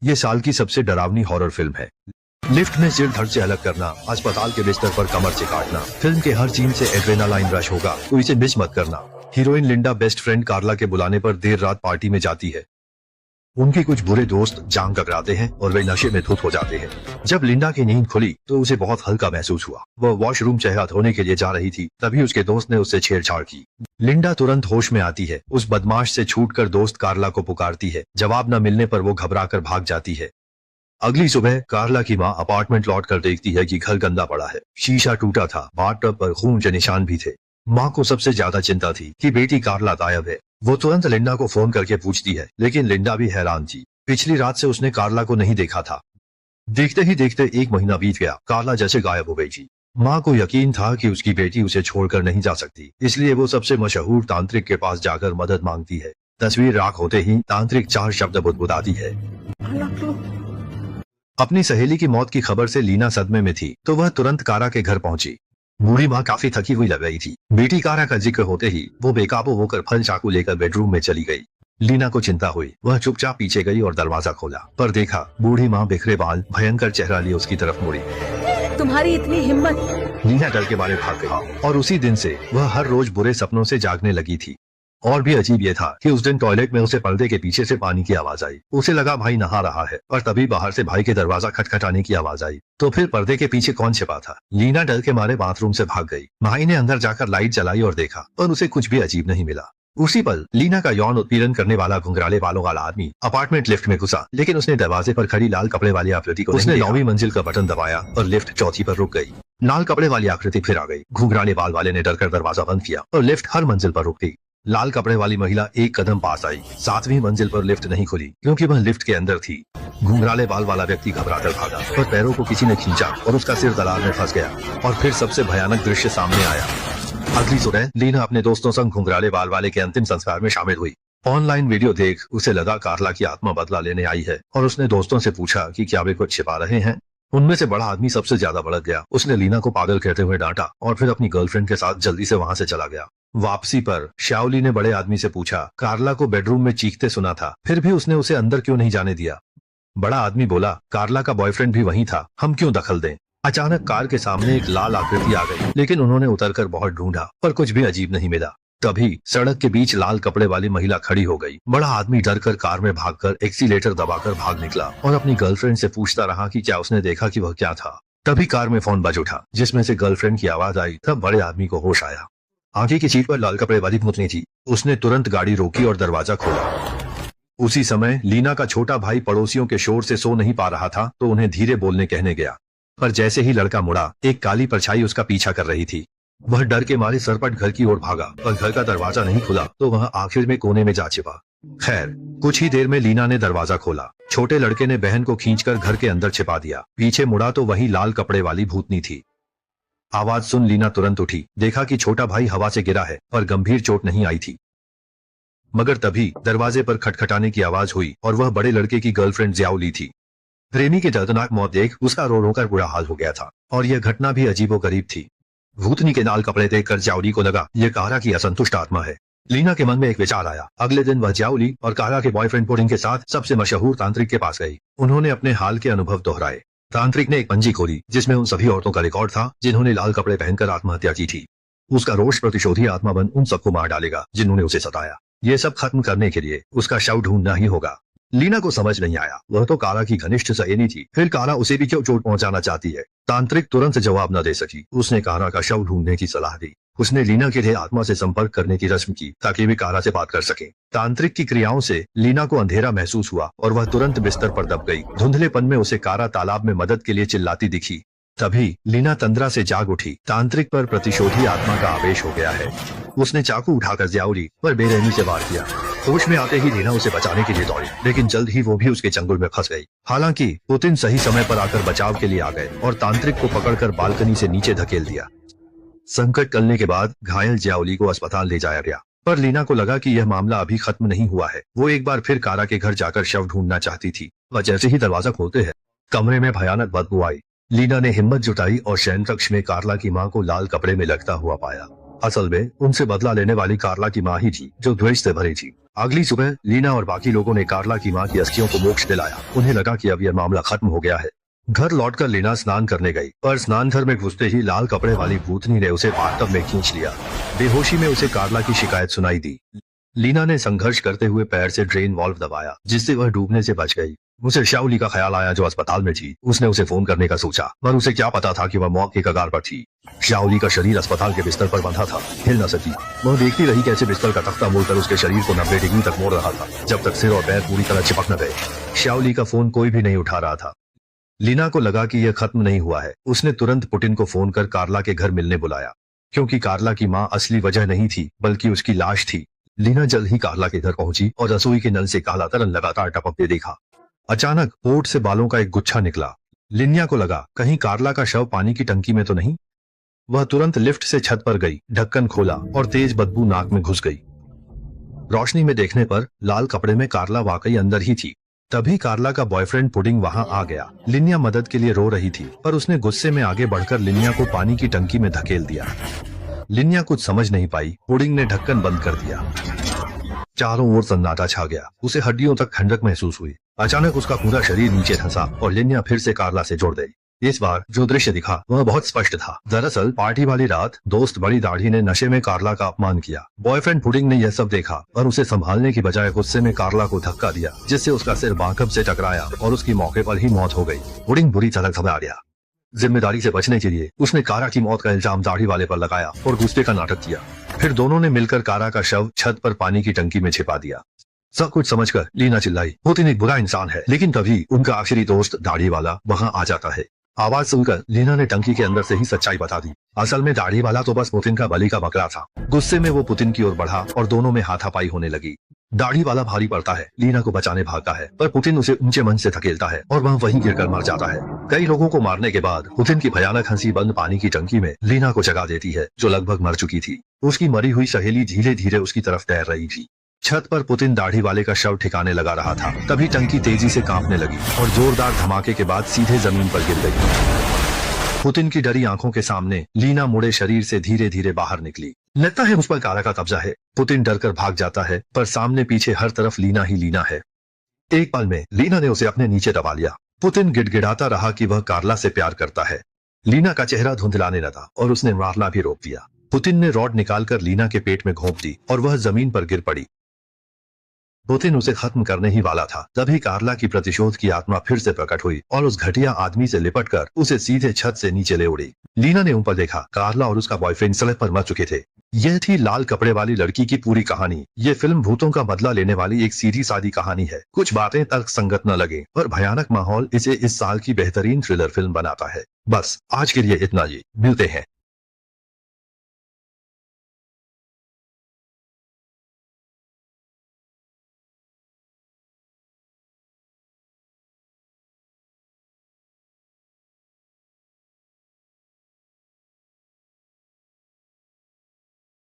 ये साल की सबसे डरावनी हॉरर फिल्म है। लिफ्ट में सिर धड़ से अलग करना, अस्पताल के बिस्तर पर कमर से काटना, फिल्म के हर सीन से एड्रेनालाइन रश होगा, तो इसे मिस मत करना। हीरोइन लिंडा बेस्ट फ्रेंड कार्ला के बुलाने पर देर रात पार्टी में जाती है। उनके कुछ बुरे दोस्त जांग टकराते हैं और वे नशे में धुत हो जाते हैं। जब लिंडा की नींद खुली तो उसे बहुत हल्का महसूस हुआ। वह वॉशरूम चेहरा धोने के लिए जा रही थी, तभी उसके दोस्त ने उससे छेड़छाड़ की। लिंडा तुरंत होश में आती है। उस बदमाश से छूटकर दोस्त कार्ला को पुकारती है। जवाब न मिलने पर वो घबराकर भाग जाती है। अगली सुबह कार्ला की माँ अपार्टमेंट लौट कर देखती है कि घर गंदा पड़ा है। शीशा टूटा था, बाथटब पर खून के निशान भी थे। माँ को सबसे ज्यादा चिंता थी कि बेटी कार्ला गायब है। वो तुरंत लिंडा को फोन करके पूछती है, लेकिन लिंडा भी हैरान थी। पिछली रात से उसने कार्ला को नहीं देखा था। देखते ही देखते 1 महीना बीत गया। कार्ला जैसे गायब हो गई थी। माँ को यकीन था कि उसकी बेटी उसे छोड़कर नहीं जा सकती, इसलिए वो सबसे मशहूर तांत्रिक के पास जाकर मदद मांगती है। तस्वीर राख होते ही तांत्रिक 4 शब्द बुदबुदाती है। अपनी सहेली की मौत की खबर से लीना सदमे में थी, तो वह तुरंत कारा के घर पहुंची। बूढ़ी माँ काफी थकी हुई लग रही थी। बेटी कारा का जिक्र होते ही वो बेकाबू होकर फल चाकू लेकर बेडरूम में चली गई। लीना को चिंता हुई। वह चुपचाप पीछे गई और दरवाजा खोला, पर देखा बूढ़ी माँ बिखरे बाल, भयंकर चेहरा लिए उसकी तरफ मुड़ी। तुम्हारी इतनी हिम्मत! लीना डर के मारे भाग गई और उसी दिन से वह हर रोज बुरे सपनों से जागने लगी थी। और भी अजीब ये था कि उस दिन टॉयलेट में उसे पर्दे के पीछे से पानी की आवाज आई। उसे लगा भाई नहा रहा है, और तभी बाहर से भाई के दरवाजा खटखटाने की आवाज आई। तो फिर पर्दे के पीछे कौन छिपा था? लीना डर के मारे बाथरूम से भाग गई। भाई ने अंदर जाकर लाइट जलाई और देखा, पर उसे कुछ भी अजीब नहीं मिला। उसी पल लीना का यौन उत्पीड़न करने वाला घुंघराले बालों वाला आदमी अपार्टमेंट लिफ्ट में घुसा, लेकिन उसने दरवाजे पर खड़ी लाल कपड़े वाली आकृति को उसने 9वीं मंजिल का बटन दबाया और लिफ्ट चौथी पर रुक गई। लाल कपड़े वाली आकृति फिर आ गई। घुंघराले बाल वाले ने डरकर दरवाजा बंद किया और लिफ्ट हर मंजिल पर रुक गई। लाल कपड़े वाली महिला एक कदम पास आई। 7वीं मंजिल पर लिफ्ट नहीं खुली, क्योंकि वह लिफ्ट के अंदर थी। घुंघराले बाल वाला व्यक्ति घबराकर भागा, पर पैरों को किसी ने खींचा और उसका सिर दरार में फंस गया। और फिर सबसे भयानक दृश्य सामने आया। अगली सुबह लीना अपने दोस्तों संग घुंघराले बाल वाले के अंतिम संस्कार में शामिल हुई। ऑनलाइन वीडियो देख उसे लगा कार्ला की आत्मा बदला लेने आई है, और उसने दोस्तों से पूछा कि क्या वे कुछ छिपा रहे हैं। उनमें से बड़ा आदमी सबसे ज्यादा भड़क गया। उसने लीना को पागल कहते हुए डांटा और फिर अपनी गर्लफ्रेंड के साथ जल्दी से वहां से चला गया। वापसी पर श्याओली ने बड़े आदमी से पूछा, कार्ला को बेडरूम में चीखते सुना था, फिर भी उसने उसे अंदर क्यों नहीं जाने दिया? बड़ा आदमी बोला, कार्ला का बॉयफ्रेंड भी वहीं था, हम क्यों दखल दें? अचानक कार के सामने एक लाल आकृति आ गई, लेकिन उन्होंने उतरकर बहुत ढूंढा, पर कुछ भी अजीब नहीं मिला। तभी सड़क के बीच लाल कपड़े वाली महिला खड़ी हो गई। बड़ा आदमी डरकर कार में भागकर एक्सीलेटर दबाकर भाग निकला और अपनी गर्लफ्रेंड से पूछता रहा कि क्या उसने देखा कि वह क्या था। तभी कार में फोन बज उठा, जिसमें से गर्लफ्रेंड की आवाज आई। तब बड़े आदमी को होश आया। आगे की सीट पर लाल कपड़े वाली भूतनी थी। उसने तुरंत गाड़ी रोकी और दरवाजा खोला। उसी समय लीना का छोटा भाई पड़ोसियों के शोर से सो नहीं पा रहा था, तो उन्हें धीरे बोलने कहने गया। पर जैसे ही लड़का मुड़ा, एक काली परछाई उसका पीछा कर रही थी। वह डर के मारे सरपट घर की ओर भागा, पर घर का दरवाजा नहीं खुला, तो वह आखिर में कोने में जा छिपा। खैर, कुछ ही देर में लीना ने दरवाजा खोला। छोटे लड़के ने बहन को खींचकर घर के अंदर छिपा दिया। पीछे मुड़ा तो वही लाल कपड़े वाली भूतनी थी। आवाज सुन लीना तुरंत उठी। देखा कि छोटा भाई हवा से गिरा है, पर गंभीर चोट नहीं आई थी। मगर तभी दरवाजे पर खटखटाने की आवाज हुई और वह बड़े लड़के की गर्लफ्रेंड जियाओली थी। प्रेमी की दर्दनाक मौत देख उसका रो रो कर बुरा हाल हो गया था, और यह घटना भी अजीबोगरीब थी। भूतनी के लाल कपड़े देखकर जियाओली को लगा यह कारा की असंतुष्ट आत्मा है। लीना के मन में एक विचार आया। अगले दिन वह जियाओली और कारा के बॉयफ्रेंड पुडिंग के साथ सबसे मशहूर तांत्रिक के पास गई। उन्होंने अपने हाल के अनुभव दोहराए। तांत्रिक ने एक पंजी खोली, जिसमें उन सभी औरतों का रिकॉर्ड था जिन्होंने लाल कपड़े पहनकर आत्महत्या की थी। उसका रोष प्रतिशोधी आत्मा बन उन सबको मार डालेगा जिन्होंने उसे सताया। ये सब खत्म करने के लिए उसका शव ढूंढना ही होगा। लीना को समझ नहीं आया, वह तो कारा की घनिष्ठ सहेली थी, फिर कारा उसे भी क्यों चोट पहुंचाना चाहती है। तांत्रिक तुरंत जवाब न दे सकी। उसने कारा का शव ढूंढने की सलाह दी। उसने लीना के लिए आत्मा से संपर्क करने की रस्म की, ताकि वे कारा से बात कर सके। तांत्रिक की क्रियाओं से लीना को अंधेरा महसूस हुआ और वह तुरंत बिस्तर पर दब गई। धुंधलेपन में उसे कारा तालाब में मदद के लिए चिल्लाती दिखी। तभी लीना तंद्रा से जाग उठी। तांत्रिक पर प्रतिशोधी आत्मा का आवेश हो गया है। उसने चाकू उठाकर जियाओली पर बेरहमी से वार किया। होश में आते ही लीना उसे बचाने के लिए दौड़ी, लेकिन जल्द ही वो भी उसके चंगुल में फंस गई। हालांकि पुतिन सही समय पर आकर बचाव के लिए आ गए और तांत्रिक को पकड़कर बालकनी से नीचे धकेल दिया। संकट टलने के बाद घायल जियाओली को अस्पताल ले जाया गया, पर लीना को लगा कि यह मामला अभी खत्म नहीं हुआ है। वो एक बार फिर कारा के घर जाकर शव ढूंढना चाहती थी। वह जैसे ही दरवाजा खोलते हैं, कमरे में भयानक बदबू आई। लीना ने हिम्मत जुटाई और शयन कक्ष में कार्ला की मां को लाल कपड़े में लगता हुआ पाया। असल में उनसे बदला लेने वाली कार्ला की माँ ही थी जो द्वेष से भरी थी। अगली सुबह लीना और बाकी लोगों ने कार्ला की माँ की अस्थियों को मोक्ष दिलाया। उन्हें लगा कि अब यह मामला खत्म हो गया है। घर लौटकर लीना स्नान करने गई, पर स्नान घर में घुसते ही लाल कपड़े वाली भूतनी ने उसे बाथटब में खींच लिया। बेहोशी में उसे कार्ला की शिकायत सुनाई दी। लीना ने संघर्ष करते हुए पैर से ड्रेन वाल्व दबाया, जिससे वह डूबने से बच गई। उसे शाओली का ख्याल आया जो अस्पताल में थी। उसने उसे फोन करने का सोचा, पर उसे क्या पता था कि वह मौत के कगार पर थी। शाओली का शरीर अस्पताल के बिस्तर पर बंधा था, हिल न सकी। वह देखती रही कैसे बिस्तर का तख्ता मोड़कर उसके शरीर को 90 डिग्री तक मोड़ रहा था, जब तक सिर और पैर पूरी तरह चिपक न गए। शाओली का फोन कोई भी नहीं उठा रहा था। लीना को लगा कि यह खत्म नहीं हुआ है। उसने तुरंत पुतिन को फोन कर कार्ला के घर मिलने बुलाया, क्योंकि कार्ला की माँ असली वजह नहीं थी बल्कि उसकी लाश थी। लीना जल्द ही कार्ला के घर पहुंची और रसोई के नल से काला तरल लगातार टपकते देखा। अचानक पोर्ट से बालों का एक गुच्छा निकला। लिन्या को लगा कहीं कार्ला का शव पानी की टंकी में तो नहीं। वह तुरंत लिफ्ट से छत पर गई, ढक्कन खोला और तेज बदबू नाक में घुस गई। रोशनी में देखने पर लाल कपड़े में कार्ला वाकई अंदर ही थी। तभी कार्ला का बॉयफ्रेंड पुडिंग वहां आ गया। लिन्या मदद के लिए रो रही थी, पर उसने गुस्से में आगे बढ़कर लिन्या को पानी की टंकी में धकेल दिया। लिन्या कुछ समझ नहीं पाई। पुडिंग ने ढक्कन बंद कर दिया। चारों ओर सन्नाटा छा गया। उसे हड्डियों तक ठंडक महसूस हुई। अचानक उसका पूरा शरीर नीचे धंसा और लिन्या फिर से कार्ला से जुड़ गई। इस बार जो दृश्य दिखा वह बहुत स्पष्ट था। दरअसल पार्टी वाली रात दोस्त बड़ी दाढ़ी ने नशे में कार्ला का अपमान किया। बॉयफ्रेंड पुडिंग ने यह सब देखा और उसे संभालने की बजाय गुस्से में कार्ला को धक्का दिया, जिससे उसका सिर बांकब से टकराया और उसकी मौके पर ही मौत हो गई। पुडिंग बुरी तरह घबरा गया। जिम्मेदारी से बचने के लिए उसने कारा की मौत का इल्जाम दाढ़ी वाले पर लगाया और गुस्से का नाटक किया। फिर दोनों ने मिलकर कारा का शव छत पर पानी की टंकी में छिपा दिया। सब कुछ समझकर लीना चिल्लाई, पुतिन एक बुरा इंसान है। लेकिन तभी उनका आखिरी दोस्त दाढ़ी वाला वहां आ जाता है। आवाज सुनकर लीना ने टंकी के अंदर से ही सच्चाई बता दी। असल में दाढ़ी वाला तो बस पुतिन का बलि का बकरा था। गुस्से में वो पुतिन की ओर बढ़ा और दोनों में हाथापाई होने लगी। दाढ़ी वाला भारी पड़ता है, लीना को बचाने भागता है, पर पुतिन उसे ऊंचे मंच से धकेलता है और वह वहीं गिरकर मर जाता है। कई लोगों को मारने के बाद पुतिन की भयानक हंसी बंद पानी की टंकी में लीना को जगा देती है, जो लगभग मर चुकी थी। उसकी मरी हुई सहेली धीरे धीरे उसकी तरफ तैर रही थी। छत पर पुतिन दाढ़ी वाले का शव ठिकाने लगा रहा था। तभी टंकी तेजी से कांपने लगी और जोरदार धमाके के बाद सीधे जमीन पर गिर गई। पुतिन की डरी आंखों के सामने लीना मुड़े शरीर से धीरे धीरे बाहर निकली। लगता है मुझ पर कारा का कब्जा है। पुतिन डरकर भाग जाता है, पर सामने पीछे हर तरफ लीना ही लीना है। एक पल में लीना ने उसे अपने नीचे दबा लिया। पुतिन गिड़गिड़ाता रहा कि वह कार्ला से प्यार करता है। लीना का चेहरा धुंधलाने लगा और उसने मारना भी रोक दिया। पुतिन ने रॉड निकालकर लीना के पेट में घोंप दी और वह जमीन पर गिर पड़ी। पुतिन उसे खत्म करने ही वाला था। तभी कार्ला की प्रतिशोध की आत्मा फिर से प्रकट हुई और उस घटिया आदमी से लिपटकर उसे सीधे छत से नीचे ले उड़ी। लीना ने ऊपर देखा, कार्ला और उसका बॉयफ्रेंड सड़क पर मर चुके थे। यह थी लाल कपड़े वाली लड़की की पूरी कहानी। ये फिल्म भूतों का बदला लेने वाली एक सीधी सादी कहानी है। कुछ बातें तर्क संगत न लगे, पर भयानक माहौल इसे इस साल की बेहतरीन थ्रिलर फिल्म बनाता है। बस आज के लिए इतना ही। मिलते हैं